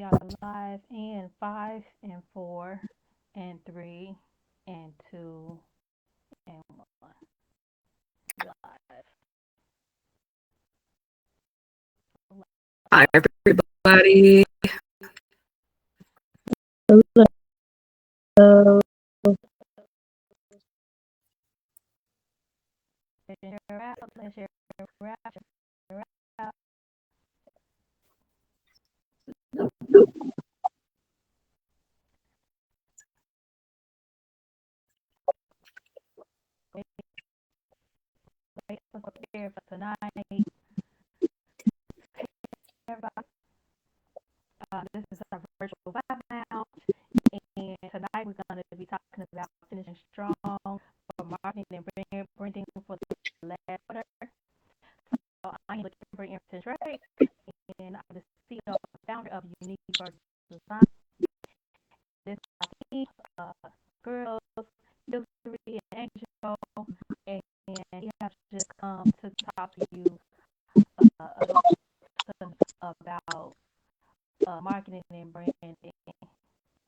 We are live in five and four and three and two and one. Live. Hi, everybody. Hello. Share out. Let's share out. Share out. Wait, wait for tonight. Everybody. This is our virtual vibe now, and tonight we're going to be talking about finishing strong for marketing and branding for the last quarter. So I am looking for Emerson Drake, and I'm the CEO and founder of Unique Virtual Design. This is my team, girls, Hillary and Angel, and we have just come to talk to you about marketing and branding.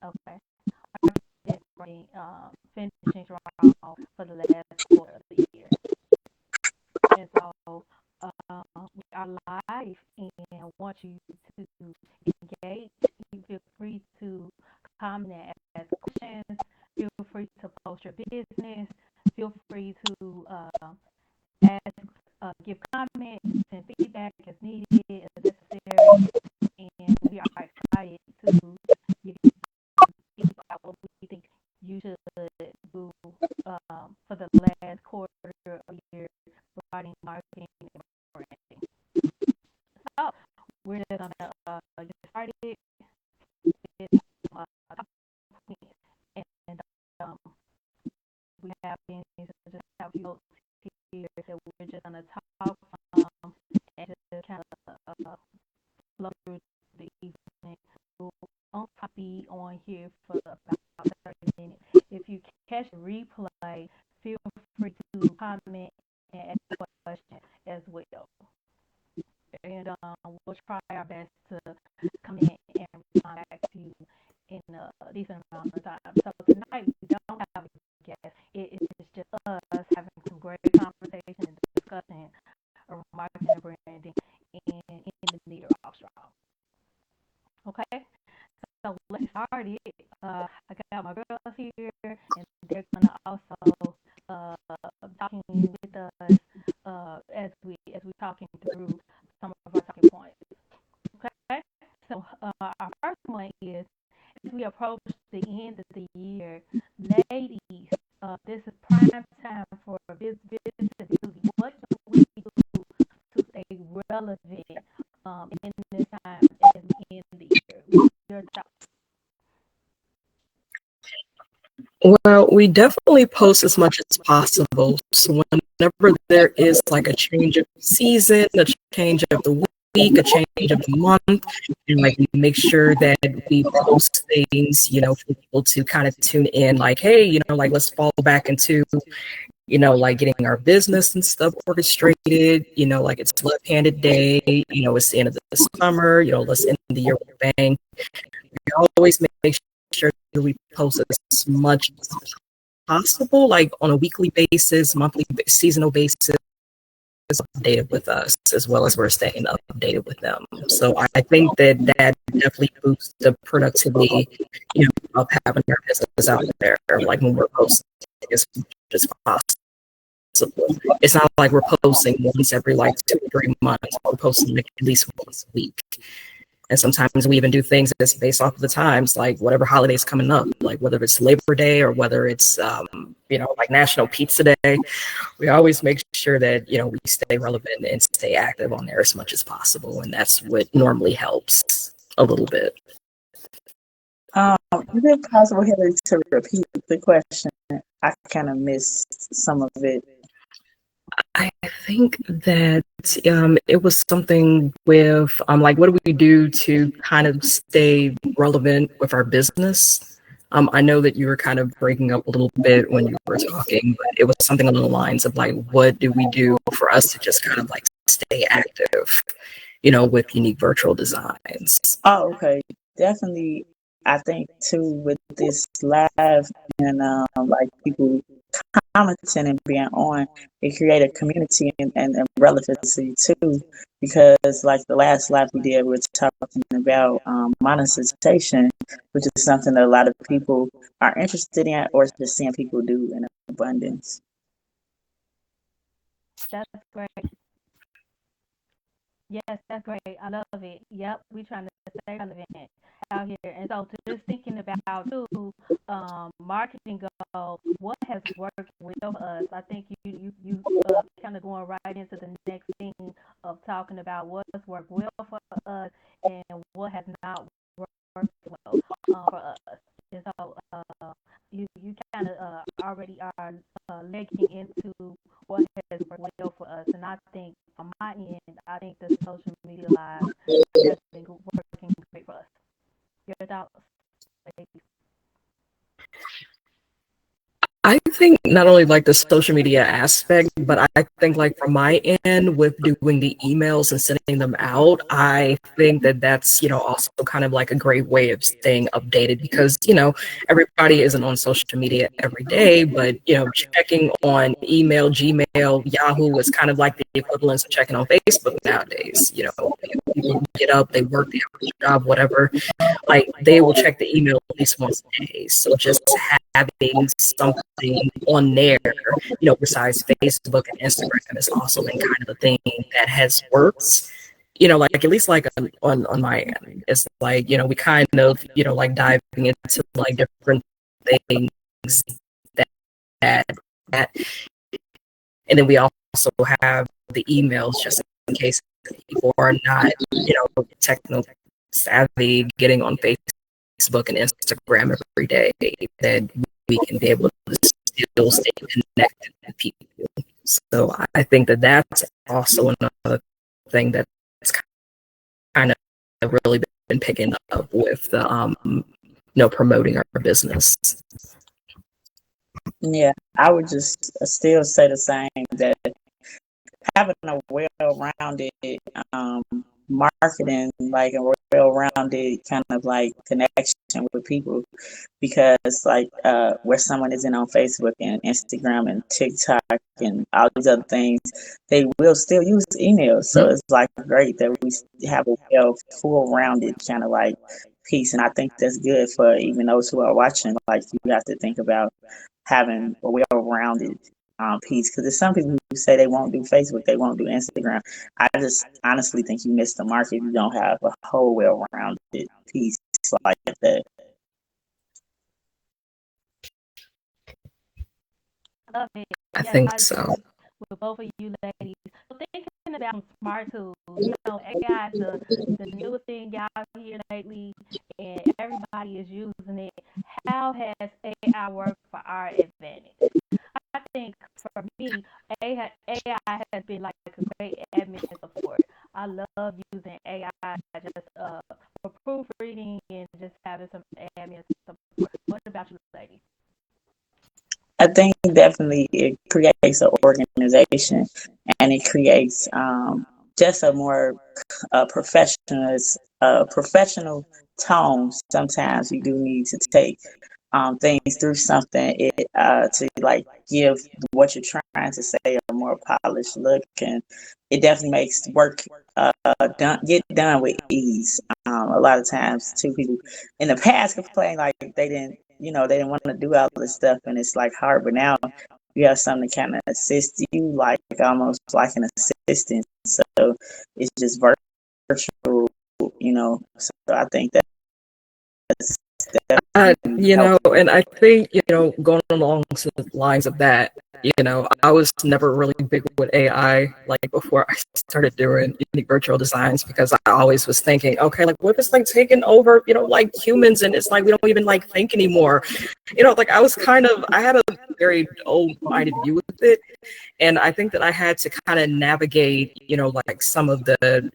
Okay, marketing and branding, finishing strong for the last quarter of the year. And so we are live and want you to engage. You feel free to comment and ask questions. Feel free to post your business. Feel free to ask, give comments and feedback as needed, as necessary. And we are excited to give you feedback what we think you should do for the last quarter of the year regarding marketing and branding. So we're just gonna get started with and we have things just have you here that we're just gonna talk and just kind of flow through the evening. We'll be on here for about 30 minutes. If you catch the replay, feel free to comment and ask a question as well. And we'll try our best to come in and respond back to you in a decent amount of time. So tonight we don't have a guest. It is just us having some great conversation and discussion around marketing and branding and in the leader Armstrong. Okay, so let's start it. I got my girls here, and they're gonna also talking with us as we talking through some of our talking points. Okay, so our first one is as we approach the end of the year, ladies, this is prime time for visibility. What can we do to stay relevant in this time as we end the year? Your thoughts? Well, we definitely post as much as possible. So whenever there is like a change of season, a change of the week, a change of the month, and like we make sure that we post things, for people to kind of tune in, like, hey, like let's fall back into, like getting our business and stuff orchestrated, like it's left-handed day, it's the end of the summer, let's end the year with a bang. We always make sure that we post as much as possible, like on a weekly basis, monthly, seasonal basis, updated with us as well as we're staying updated with them. So I think that definitely boosts the productivity, of having our business out there, like when we're posting as much as possible. It's not like we're posting once every like 2 or 3 months. We're posting like at least once a week. And sometimes we even do things that's based off of the times, like whatever holiday's coming up, like whether it's Labor Day or whether it's, like National Pizza Day. We always make sure that, we stay relevant and stay active on there as much as possible. And that's what normally helps a little bit. Is it possible, Hillary, to repeat the question? I kind of missed some of it. I think that it was something with like what do we do to kind of stay relevant with our business? I know that you were kind of breaking up a little bit when you were talking, but it was something along the lines of like, what do we do for us to just kind of like stay active, with Unique Virtual Designs? Oh, okay. definitely, I think too, with this live and like people commenting and being on, it create a community and relevancy too. Because like the last live we did, we were talking about monetization, which is something that a lot of people are interested in or just seeing people do in abundance. That's great. Yes, that's great. I love it. Yep, we trying to stay relevant out here. And so just thinking about too, marketing goals, what has worked well for us? I think you kind of going right into the next thing of talking about what's worked well for us and what has not worked well for us. And so you kind of already are legging into what has worked well for us. And I think on my end, I think the social media live has been working great for us. Your thoughts, ladies? I think not only like the social media aspect, but I think like from my end with doing the emails and sending them out, I think that that's, also kind of like a great way of staying updated because, everybody isn't on social media every day, but, checking on email, Gmail, Yahoo is kind of like the equivalent of checking on Facebook nowadays. People get up, they work, they have a job, whatever, like they will check the email at least once a day. So just having something on there, besides Facebook and Instagram is also been kind of a thing that has worked. Like at least like on my end, it's like, we kind of, like diving into like different things that, that and then we also have the emails just in case people are not, techno savvy getting on Facebook and Instagram every day, that we can be able to still stay connected with people. So I think that that's also another thing that's kind of really been picking up with promoting our business. Yeah, I would just still say the same, that having a well-rounded marketing, like a well-rounded kind of like connection with people, because like where someone isn't on Facebook and Instagram and TikTok and all these other things, they will still use emails. So it's like great that we have a full-rounded kind of like piece, and I think that's good for even those who are watching. Like you have to think about having a well-rounded piece, because there's some people who say they won't do Facebook, they won't do Instagram. I just honestly think you miss the mark if you don't have a whole well-rounded piece like that. I love it. I Yes, think I so. with both of you ladies. So thinking about some smart tools, AI is the newest thing y'all hear lately, and everybody is using it. How has AI worked for our advantage? I think for me, AI has been like a great admin support. I love using AI just for proofreading and just having some admin support. What about you, ladies? I think definitely it creates an organization, and it creates just a more professional tone. Sometimes you do need to take things through something to like give what you're trying to say a more polished look, and it definitely makes work get done with ease. A lot of times, too, people in the past complain like they didn't want to do all this stuff, and it's like hard. But now you have something to kind of assist you, like almost like an assistant. So it's just virtual, So I think that's helpful. And I think, going along the lines of that, I was never really big with AI, like before I started doing any virtual designs, because I always was thinking, okay, like what if it's like taking over, like humans, and it's like we don't even like think anymore. Like I had a very old-minded view with it. And I think that I had to kind of navigate, like some of the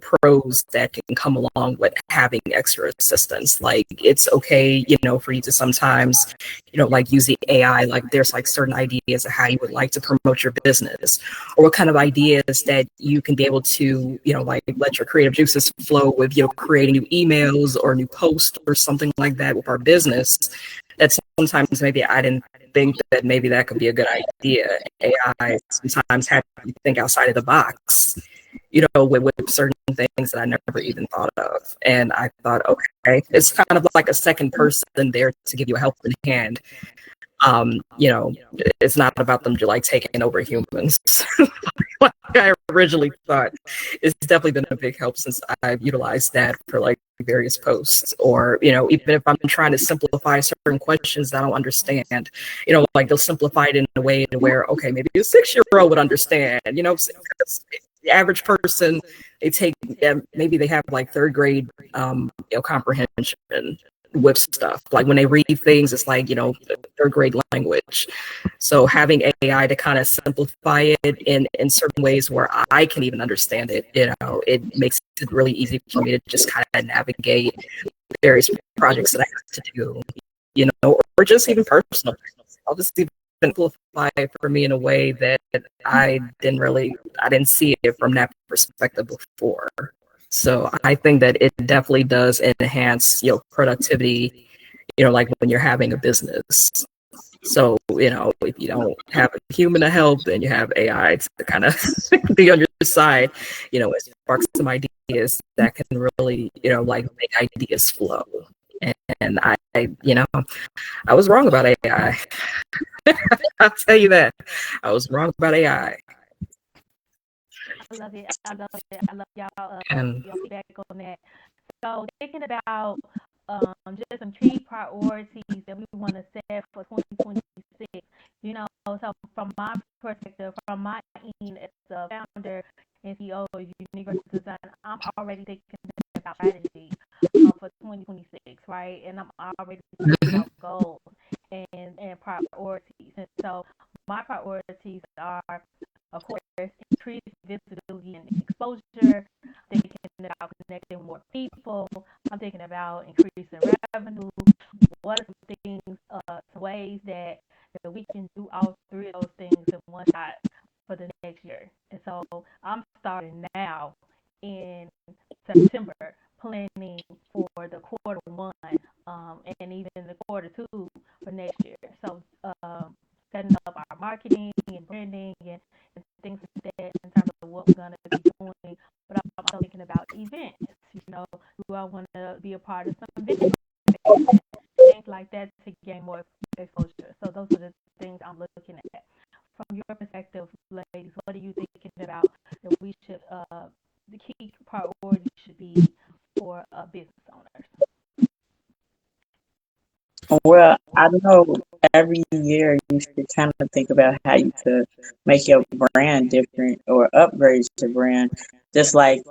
pros that can come along with having extra assistance. Like it's okay, for you to sometimes, like use the AI. Like there's like certain ideas of how you would like to promote your business, or what kind of ideas that you can be able to, like let your creative juices flow with, creating new emails or new posts or something like that with our business. That sometimes maybe I didn't think that maybe that could be a good idea. AI sometimes had to think outside of the box, with certain things that I never even thought of. And I thought, okay, it's kind of like a second person there to give you a helping hand. It's not about them like taking over humans. Like I originally thought. It's definitely been a big help since I've utilized that for like various posts, or even if I'm trying to simplify certain questions that I don't understand, like they'll simplify it in a way to where, okay, maybe a 6-year-old would understand. The average person, they take, maybe they have like third grade comprehension with stuff. Like when they read things, it's like, third grade language. So having AI to kind of simplify it in certain ways where I can even understand it, it makes it really easy for me to just kind of navigate various projects that I have to do, or just even personal. I'll just even simplify it for me in a way that I didn't see it from that perspective before. So I think that it definitely does enhance productivity, like when you're having a business. So, if you don't have a human to help, then you have AI to kind of be on your side, it sparks some ideas that can really, like make ideas flow. And I was wrong about AI. I'll tell you that. I was wrong about AI. I love it. I love it. I love y'all And your feedback on that. So thinking about just some key priorities that we want to set for 2026. So from my perspective, from my end as a founder and CEO of Unique Design, I'm already thinking about strategy for 2026, right? And I'm already thinking about goals and priorities. And so my priorities are, of course, increase visibility and exposure. I'm thinking about connecting more people. I'm thinking about increasing revenue. What are some things, some ways that we can do all three of those things in one shot for the next year? And so I'm starting now in September, planning for the quarter one, and even the quarter two for next year. So setting up our marketing and branding and things like that in terms of what we're going to be doing. But I'm also thinking about events. Do I want to be a part of some business events, things like that to gain more exposure? So those are the things I'm looking at. From your perspective, ladies, what are you thinking about that we should, the key priority should be for business owners? Well, I know every year you should kind of think about how you could make your brand different or upgrade your brand. Just like,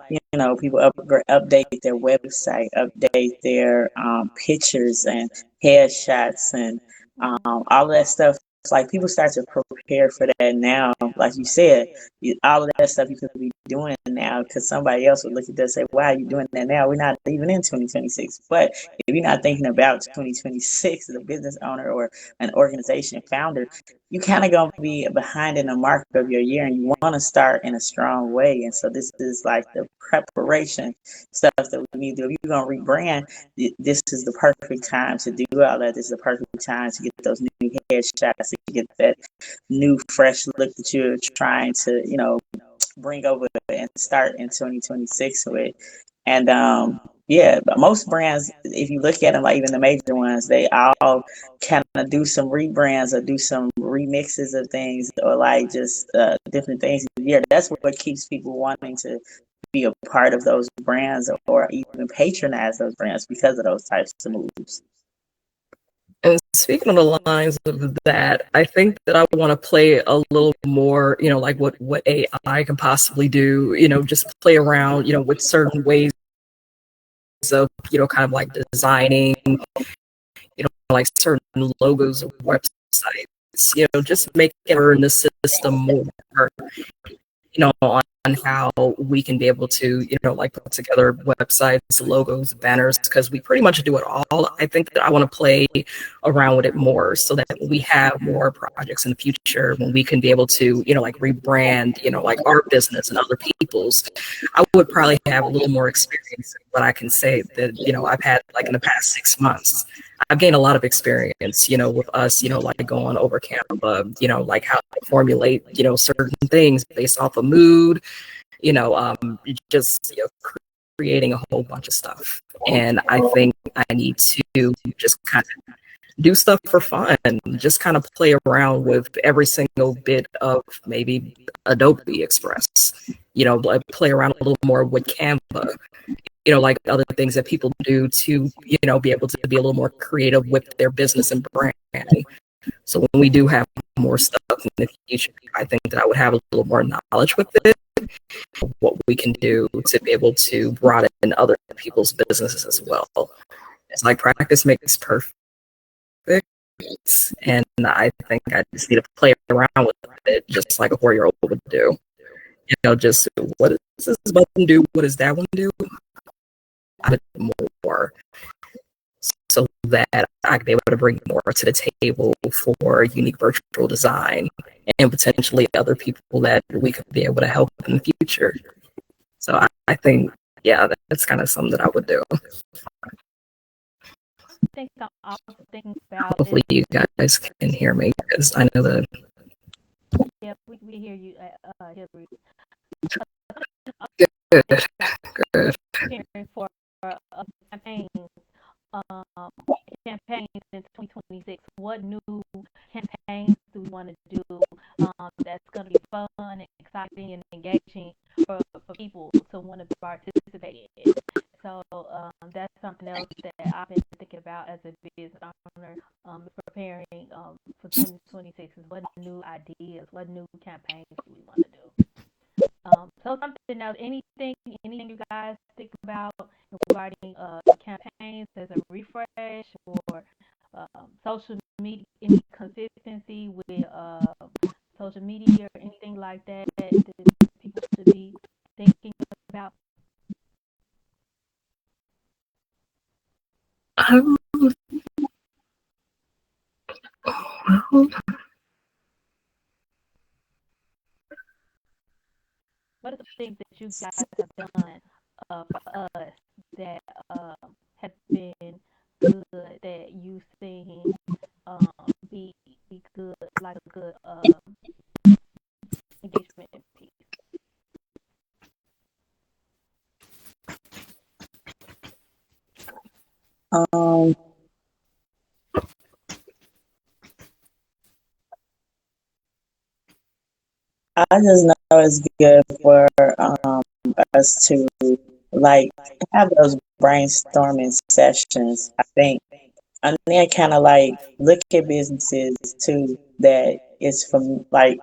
people update their website, update their pictures and headshots and all that stuff. It's like people start to prepare for that now. Like you said, all of that stuff you could be doing now because somebody else would look at that and say, wow, you're doing that now. We're not even in 2026. But if you're not thinking about 2026 as a business owner or an organization founder, you kind of going to be behind in the mark of your year and you want to start in a strong way. And so this is like the preparation stuff that we need to do. If you're going to rebrand, this is the perfect time to do all that. This is the perfect time to get those new headshots, to get that new fresh look that you're trying to, bring over and start in 2026 with. And yeah, but most brands, if you look at them, like even the major ones, they all kind of do some rebrands or do some remixes of things or like just different things. Yeah, that's what keeps people wanting to be a part of those brands or even patronize those brands because of those types of moves. And speaking of the lines of that, I think that I want to play a little more, like what AI can possibly do, just play around, with certain ways of, kind of like designing, like certain logos of websites. just making her in the system more, on how we can be able to, like put together websites, logos, banners, because we pretty much do it all. I think that I want to play around with it more so that we have more projects in the future when we can be able to, like rebrand, like our business and other people's. I would probably have a little more experience in what I can say that, I've had like in the past 6 months. I've gained a lot of experience, with us, like going over Canva, like how to formulate, certain things based off of mood, just creating a whole bunch of stuff. And I think I need to just kind of do stuff for fun, just kind of play around with every single bit of maybe Adobe Express, play around a little more with Canva, like other things that people do to, be able to be a little more creative with their business and branding. So when we do have more stuff in the future, I think that I would have a little more knowledge with it, what we can do to be able to broaden other people's businesses as well. It's like practice makes perfect. And I think I just need to play around with it, just like a 4-year-old would do. Just what does this button do? What does that one do? A bit more, so that I can be able to bring more to the table for unique virtual design and potentially other people that we could be able to help in the future. So I think, that's kind of something that I would do. I think I'm also thinking about Hopefully you guys can hear me, because I know that. Yeah, we hear you, Hillary. Good. Preparing for a campaign, campaigns in 2026. What new campaigns do we want to do that's going to be fun and exciting and engaging for people to want to participate in? So that's something else that I've been thinking about as a business owner, preparing for 2026 is what new ideas, what new campaigns do we want to do. So something else, anything you guys think about regarding campaigns as a refresh or social media, any consistency with social media or anything like that that people should be thinking about? What are the things that you guys have done for us that have been good, that you've seen be good, like a good engagement piece? I just know it's good for us to like have those brainstorming sessions. I think, and then kind of like look at businesses too that is from like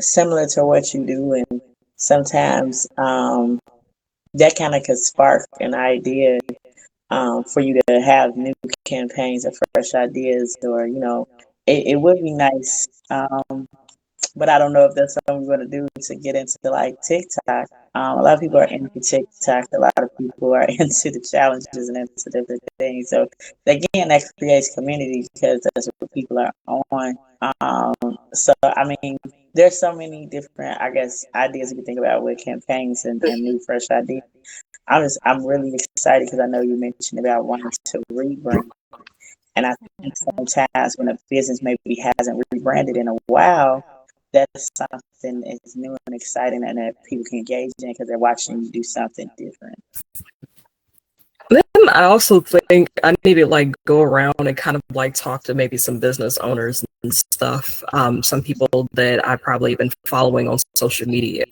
similar to what you do, and sometimes that kind of could spark an idea for you to have new campaigns or fresh ideas, or it would be nice. But I don't know if that's something we're going to do to get into like TikTok. A lot of people are into TikTok. A lot of people are into the challenges and into different things. So again, that creates community because that's what people are on. So I mean, there's so many different, I guess, ideas you can think about with campaigns and new fresh ideas. I'm really excited because I know you mentioned about wanting to rebrand. And I think sometimes when a business maybe hasn't rebranded in a while, that's something that's new and exciting and that people can engage in because they're watching you do something different. Then I also think I need to like go around and kind of like talk to maybe some business owners and stuff. Some people that I've probably been following on social media,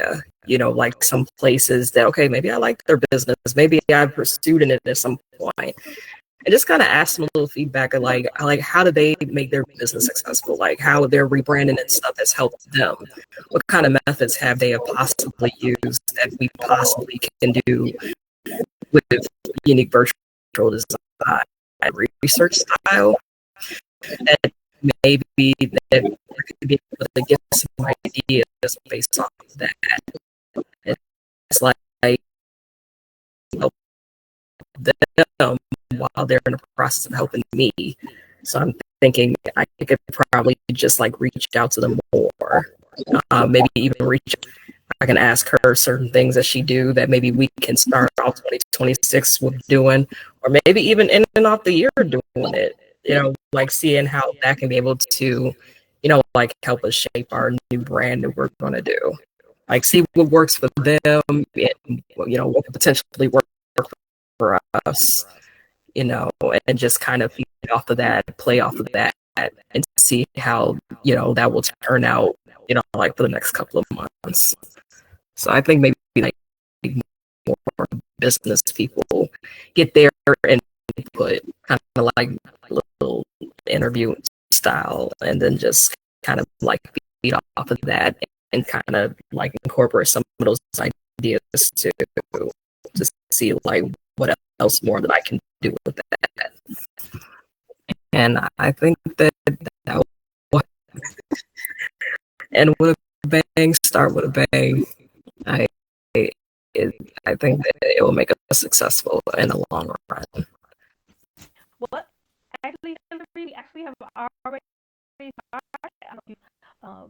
like some places that, okay, maybe I like their business. Maybe I pursued in it at some point. And just kind of ask them a little feedback of like how do they make their business successful? Like how their rebranding and stuff has helped them. What kind of methods have they possibly used that we possibly can do with unique virtual design research style that maybe that I could be able to get some ideas based off of that. It's like help them while they're in the process of helping me. So I'm thinking I could probably just like reach out to them more. Maybe even reach. I can ask her certain things that she do that maybe we can start off 2026 with doing, or maybe even in and off the year doing it. Like seeing how that can be able to, like help us shape our new brand that we're going to do. Like see what works for them, and what could potentially work for us. And just kind of feed off of that, play off of that, and see how that will turn out. Like for the next couple of months. So I think maybe like more business people get their input, kind of like a little interview style, and then just kind of like feed off of that and kind of like incorporate some of those ideas to see like what else more that I can do with that. And I think that will, and with a bang, start with a bang. I think that it will make us successful in the long run. Well, actually, we actually have already started. I don't know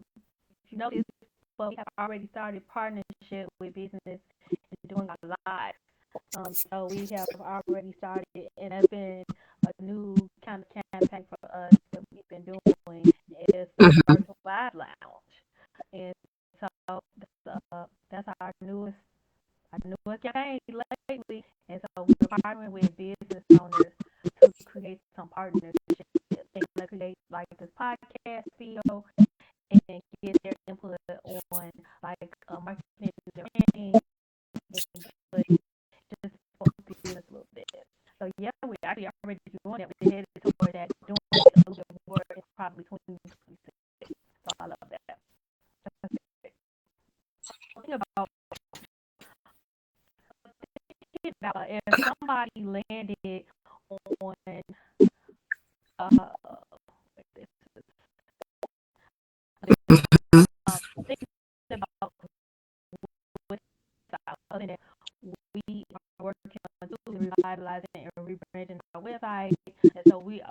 if you noticed, but we have already started partnership with business and doing a live. So we have already started, and that's been a new kind of campaign for us that we've been doing. It's the Virtual Live Lounge, and so that's our newest campaign lately. And so we're partnering with business owners to create some partnerships. They're gonna create like this podcast feel and get their input on like marketing and branding and just support the business a little bit. So yeah, we actually already doing that. We're headed toward that, doing it a little bit more in probably 2026. So I love that. Think about if somebody landed on thinking about what other than we are working on totally revitalizing and rebranding our website, and so we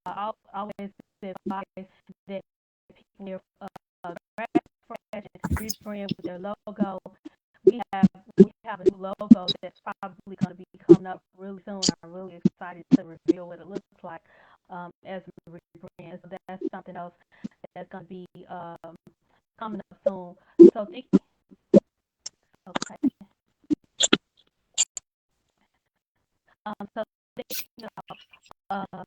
always advise that people fresh and rebrand with their logo. We have a new logo that's probably going to be coming up really soon. I'm really excited to reveal what it looks like as we rebrand. So that's something else that's going to be coming up soon. So okay. So thinking about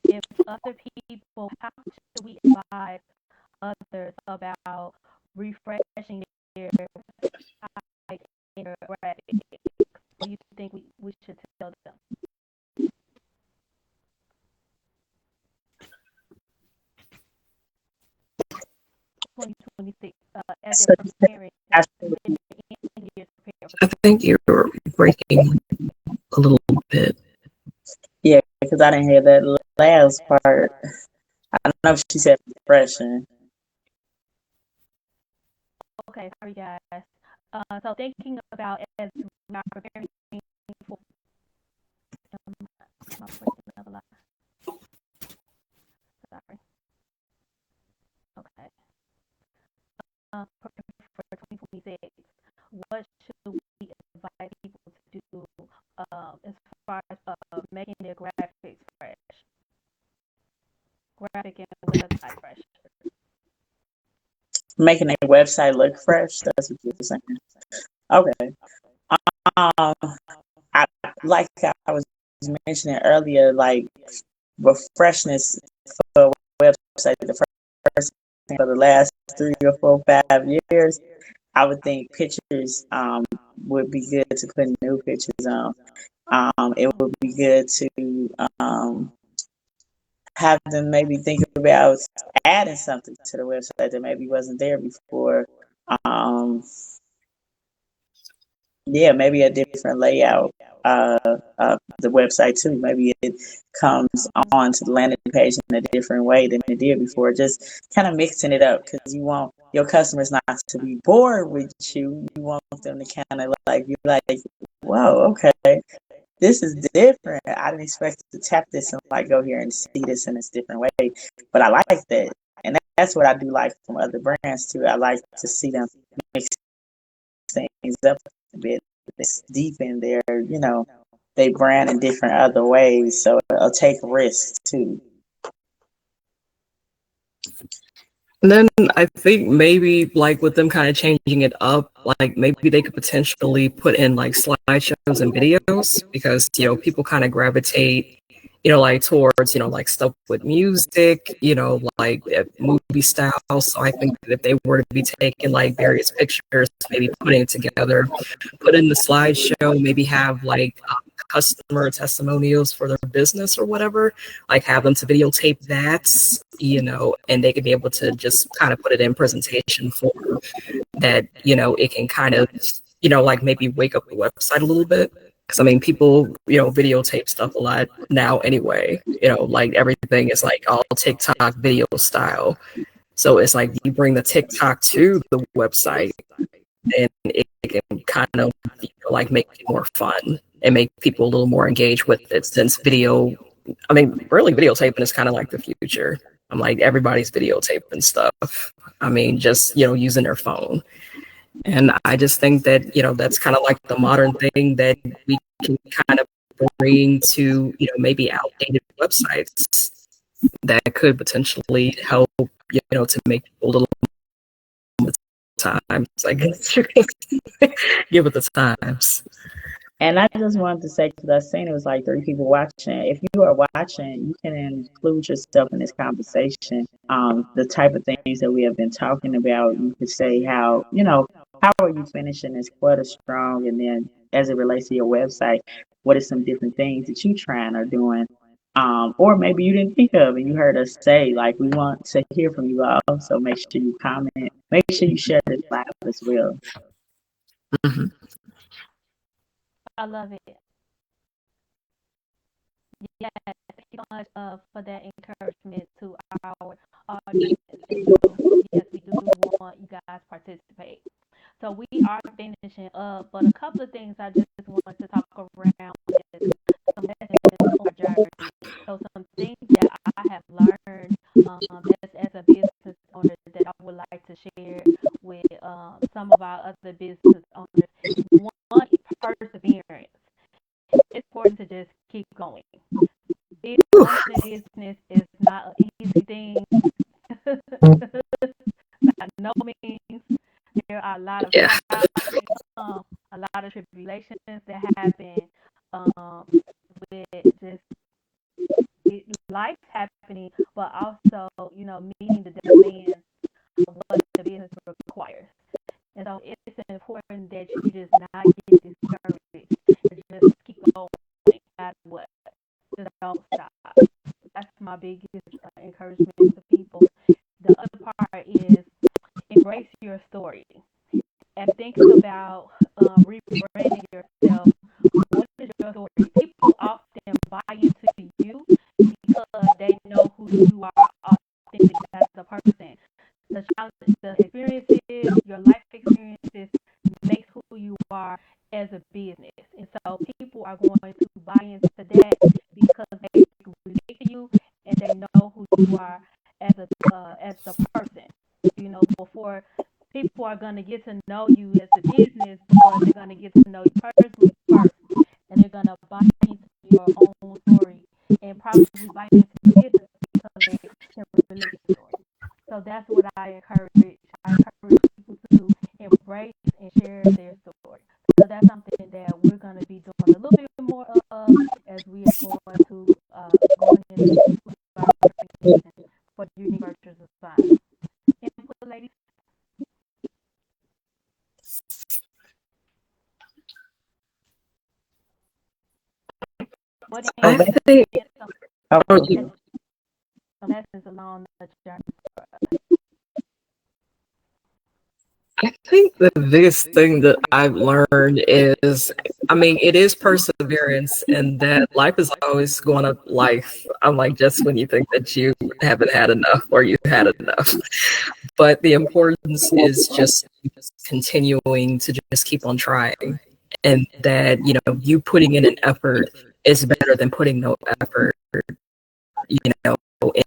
if other people, how should we advise others about refreshing their website and their graphics? What do you think we should tell them? 2026 as they're preparing. I think you're breaking a little bit. Yeah, because I didn't hear that last part. I don't know if she said depression. Okay, sorry guys. So thinking about as we are preparing for sorry. Okay. For 2026, what should we advise people to do as far as making their graphics fresh? Graphic and website fresh. Making a website look fresh. That's what you're saying. Okay. Like I was mentioning earlier, like freshness for a website, the first thing for the last 3 or 4, 5 years, I would think pictures would be good to put new pictures on. It would be good to have them maybe think about adding something to the website that maybe wasn't there before. yeah, maybe a different layout of the website too. Maybe it comes on to the landing page in a different way than it did before. Just kind of mixing it up because you want your customers not to be bored with you. You want them to kind of like be like, "Whoa, okay, this is different. I didn't expect to tap this and like go here and see this in this different way." But I like that, and that's what I do like from other brands too. I like to see them mix things up a bit. It's deep in their, they brand in different other ways, so it'll take risks too. And then I think maybe like with them kind of changing it up, like maybe they could potentially put in like slideshows and videos because, people kind of gravitate, like towards, like stuff with music, like movie style. So I think that if they were to be taking like various pictures, maybe putting it together, put in the slideshow, maybe have like customer testimonials for their business or whatever, like have them to videotape that, and they could be able to just kind of put it in presentation form that, it can kind of, like maybe wake up the website a little bit. Because I mean, people, videotape stuff a lot now anyway. Like everything is like all TikTok video style. So it's like you bring the TikTok to the website, and it can kind of like make it more fun and make people a little more engaged with it. Since video, I mean, really, videotaping is kind of like the future. I'm like everybody's videotaping stuff. I mean, just using their phone. And I just think that, that's kind of like the modern thing that we can kind of bring to, maybe outdated websites that could potentially help, to make people a little more times, I guess you can give it the times. And I just wanted to say, because I seen it was like 3 people watching. If you are watching, you can include yourself in this conversation. The type of things that we have been talking about. You could say how are you finishing this quarter strong, and then as it relates to your website, what are some different things that you trying or doing, or maybe you didn't think of and you heard us say. Like, we want to hear from you all, so make sure you comment. Make sure you share this live as well. Mhm. I love it. Yes, thank you so much for that encouragement to our audience. And so, yes, we do want you guys to participate. So we are finishing up, but a couple of things I just want to talk around is some lessons on our journey. So some things that I have learned as a business owner that I would like to share with some of our other business owners. One is perseverance. It's important to just keep going. Owning a business is not an easy thing. By no means. There are a lot of Yeah. trials that come, a lot of tribulations that happen with just life happening, but also, meeting the demands of what the business requires. And so it's important that you just not get discouraged and just keep going no matter what. Just don't stop. That's my biggest encouragement to people. The other part is embrace your story and think about rebranding yourself. What is your story? People often buy into you because they know who you are authentic as a person. The challenge, the experiences, your life experiences makes who you are as a business. And so people are going to buy into that because they relate to you and they know who you are as the person. Before people are going to get to know you as a business, but they're going to get to know you personally first, and they're going to buy into your own story and probably buy into the business because they can relate to your story. So that's what I encourage. I encourage people to embrace and share their story. So that's something that we're going to be doing a little bit more of as we are going into our training season for Unique Virtues Assignment. Input, ladies. What I have think, been some oh, lessons along the journey for us? I think the biggest thing that I've learned is, I mean, it is perseverance, and that life is always going to life. I'm like, just when you think that you haven't had enough or you had enough. But the importance is just continuing to just keep on trying. And that, you know, you putting in an effort is better than putting no effort, you know,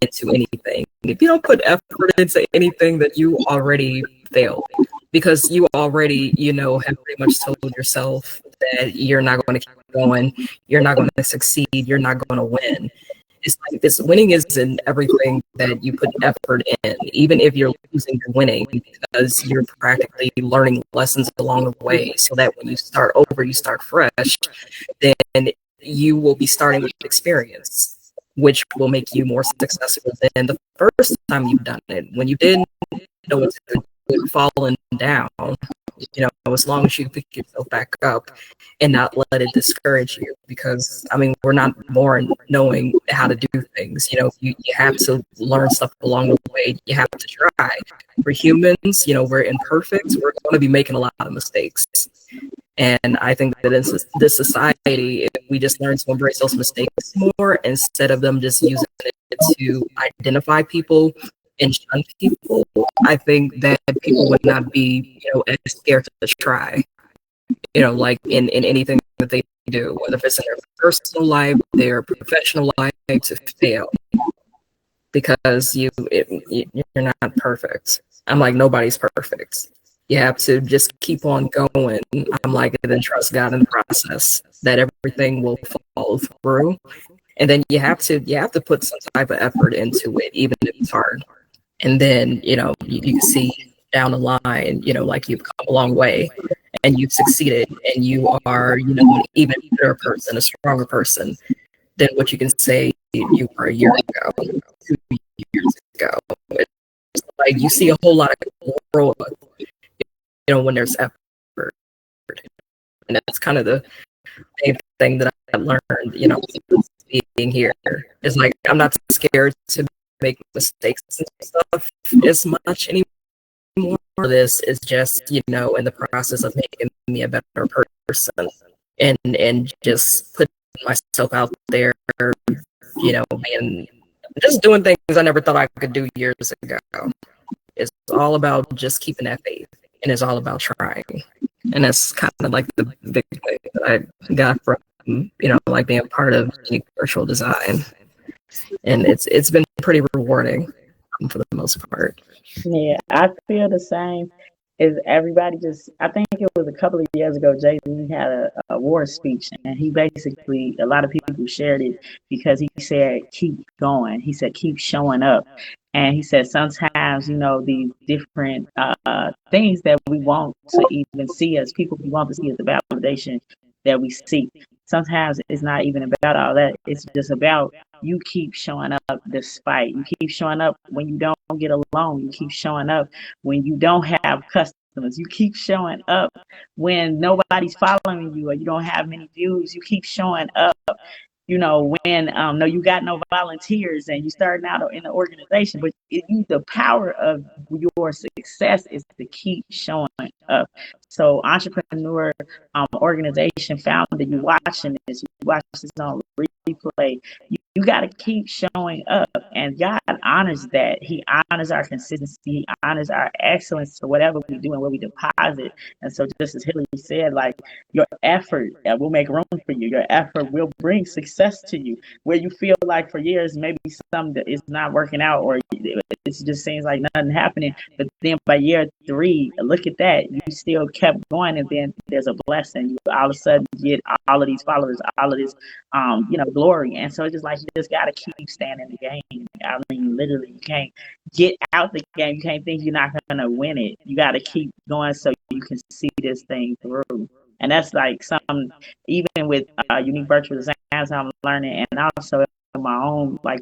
into anything. If you don't put effort into anything, that you already failed, because you already, you know, have pretty much told yourself that you're not going to keep going, you're not going to succeed, you're not going to win. It's like this: winning is in everything that you put effort in. Even if you're losing, you're winning, because you're practically learning lessons along the way, so that when you start over, you start fresh, then you will be starting with experience, which will make you more successful than the first time you've done it. When you didn't know what to do, falling down, you know, as long as you pick yourself back up and not let it discourage you. Because, I mean, we're not born knowing how to do things. You know, you have to learn stuff along the way. You have to try. We're humans, you know, we're imperfect. We're going to be making a lot of mistakes. And I think that in this society, if we just learn to embrace those mistakes more, instead of them just using it to identify people and shun people, I think that people would not be, you know, as scared to try, you know, like in anything that they do, whether it's in their personal life, their professional life, to fail, because you're not perfect. I'm like, nobody's perfect. You have to just keep on going. I'm like, and then trust God in the process, that everything will fall through. And then you have to put some type of effort into it, even if it's hard. And then, you know, you can see down the line, you know, like you've come a long way and you've succeeded, and you are, you know, an even better person, a stronger person than what you can say you were a year ago, 2 years ago. It's like you see a whole lot of growth, you know, when there's effort. And that's kind of the main thing that I learned, you know, being here. It's like, I'm not scared to make mistakes and stuff as much anymore. This is just, you know, in the process of making me a better person, and just putting myself out there, you know, and just doing things I never thought I could do years ago. It's all about just keeping that faith, and it's all about trying. And that's kind of like the big thing that I got from, you know, like being part of Unique Virtual Design. And it's been pretty rewarding for the most part. Yeah, I feel the same. Is everybody just? I think it was a couple of years ago. Jay-Z had a award speech, and he basically, a lot of people shared it because he said, "Keep going." He said, "Keep showing up," and he said, "Sometimes, you know, these different things that we want to even see as people, we want to see as the validation that we seek. Sometimes it's not even about all that. It's just about you keep showing up despite. You keep showing up when you don't get along. You keep showing up when you don't have customers. You keep showing up when nobody's following you or you don't have many views. You keep showing up, you know, when no, you got no volunteers and you starting out in the organization, but the power of your success is to keep showing up. So entrepreneur organization founder, you watching this, you watch this on replay, you got to keep showing up, and God honors that. He honors our consistency. He honors our excellence to whatever we do and where we deposit. And so, just as Hillary said, like, your effort will make room for you. Your effort will bring success to you. Where you feel like for years maybe something is not working out, or it just seems like nothing happening. But then by year 3, look at that. You still kept going, and then there's a blessing. You all of a sudden get all of these followers, all of this, you know, glory. And so it's just like you just got to keep staying in the game. I mean, literally, you can't get out the game. You can't think you're not going to win it. You got to keep going so you can see this thing through. And that's like some, even with Unique Virtual Design, I'm learning, and also in my own, like,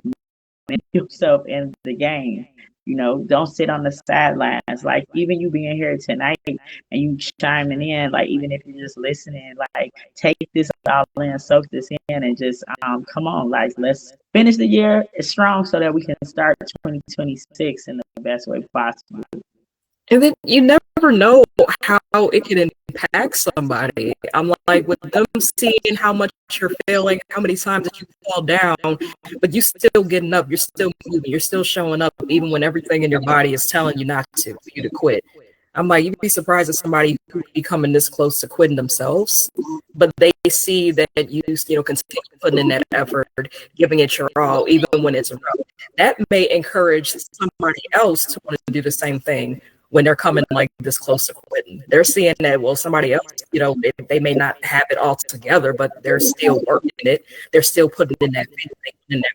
yourself in the game. You know, don't sit on the sidelines. Like, even you being here tonight and you chiming in, like, even if you're just listening, like, take this all in, soak this in, and just come on, like, let's finish the year strong so that we can start 2026 in the best way possible. And then you never never know how it can impact somebody. I'm like, with them seeing how much you're failing, how many times that you fall down, but you still getting up, you're still moving, you're still showing up, even when everything in your body is telling you not to, for you to quit. I'm like, you'd be surprised at somebody who be coming this close to quitting themselves, but they see that continue putting in that effort, giving it your all, even when it's rough. That may encourage somebody else to want to do the same thing when they're coming like this close to quitting. They're seeing that, well, somebody else, they may not have it all together, but they're still working it. They're still putting in that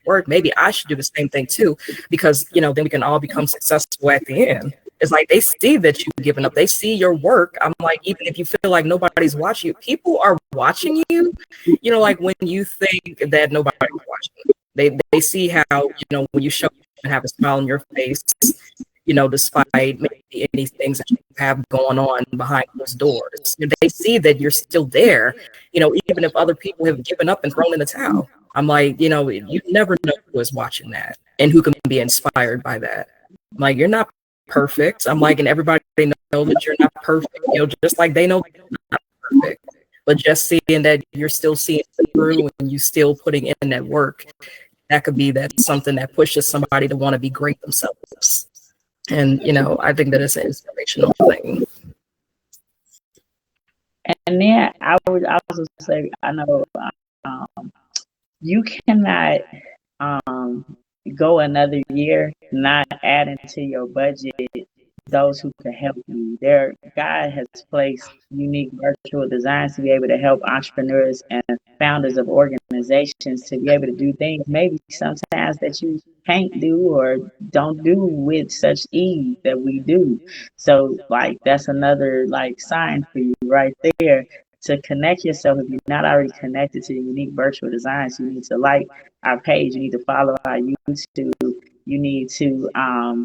work. Maybe I should do the same thing too, because, then we can all become successful at the end. It's like they see that you've given up. They see your work. I'm like, even if you feel like nobody's watching you, people are watching you. Like when you think that nobody's watching you, they see how, when you show and have a smile on your face, despite maybe any things that you have going on behind those doors. They see that you're still there, even if other people have given up and thrown in the towel. I'm like, you never know who is watching that and who can be inspired by that. I'm like, you're not perfect. I'm like, and everybody know that you're not perfect, just like they know you're not perfect. But just seeing that you're still seeing it through and you still putting in that work, that could be something that pushes somebody to want to be great themselves. And, I think that it's an inspirational thing. And then I would also say, I know you cannot go another year not adding to your budget those who can help you. God has placed unique virtual designs to be able to help entrepreneurs and founders of organizations to be able to do things maybe sometimes that you can't do or don't do with such ease that we do. So like that's another like sign for you right there to connect yourself. If you're not already connected to Unique Virtual Designs, you need to like our page, you need to follow our YouTube, you need to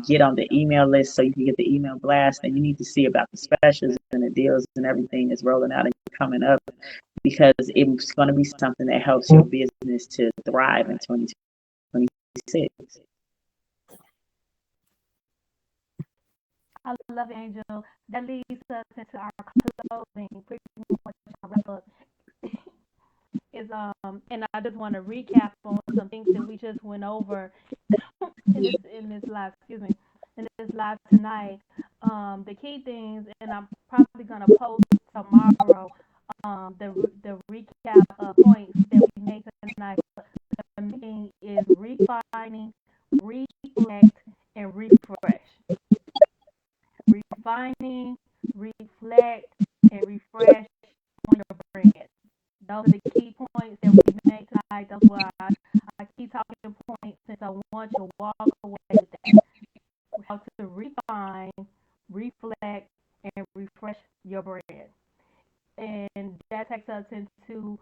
get on the email list so you can get the email blast, and you need to see about the specials and the deals and everything that's rolling out and coming up, because it's going to be something that helps your business to thrive in 2026. I love it, Angel. That leads us into our closing. Pretty much our wrap up is and I just want to recap on some things that we just went over in this live, in this live tonight. The key things, and I'm probably gonna post tomorrow. The recap points that we made tonight. The main is refining, reflect, and refresh. Refining, reflect, and refresh on your brand. Those are the key points that we made tonight. Those were our key talking points, since I want you to walk away with that. How to refine, reflect, and refresh your brand. And that takes us into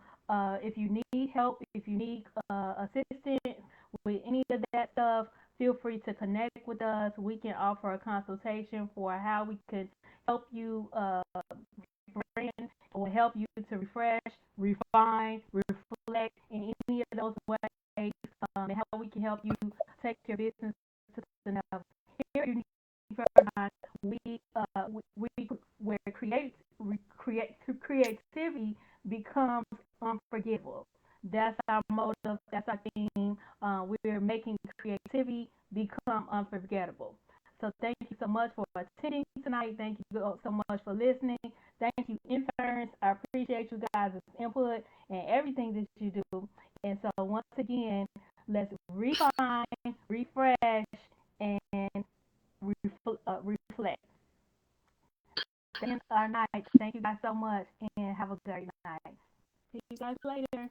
if you need help, if you need assistance with any of that stuff, feel free to connect with us. We can offer a consultation for how we can help you brand or help you to refresh, refine, reflect in any of those ways, and how we can help you take your business to the next level. Here at Unique where creativity becomes unforgettable. That's our motive. That's our theme. We're making creativity become unforgettable. So thank you so much for attending tonight. Thank you so much for listening. Thank you, interns. I appreciate you guys' input and everything that you do. And so once again, let's refine, refresh, and reflect. That's our night. Thank you guys so much, and have a great night. See you guys later.